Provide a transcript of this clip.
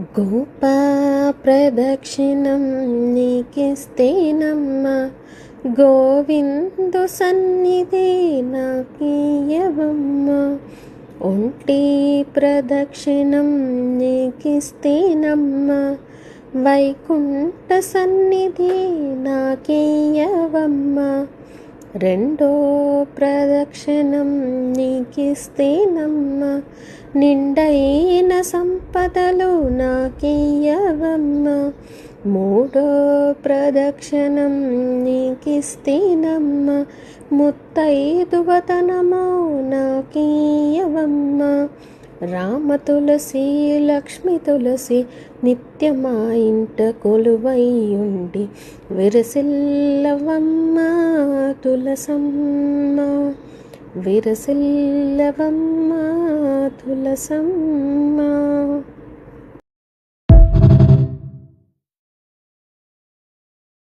గోపా ప్రదక్షిణం నీకిస్తేనమ్మ, గోవిందు సన్నిధి నాకీయవమ్మ. ఒంటి ప్రదక్షిణం నీకిస్తేనమ్మ, వైకుంఠ సన్నిధి నాకీయవమ్మ. రెండో ప్రదక్షిణం నీకిస్తేనమ్మ, నిండైన సంపదలు నాకీయవమ్మ. మూడో ప్రదక్షిణం నీకిస్తేనమ్మ, ముత్తైదువతనము నాకీయవమ్మ. రామ తులసి లక్ష్మి తులసి నిత్యమా ఇంట కొలువై ఉండి విరసిల్లవమ్మ తులసమ్మ, విరసిల్లవమ్మ తులసమ్మ.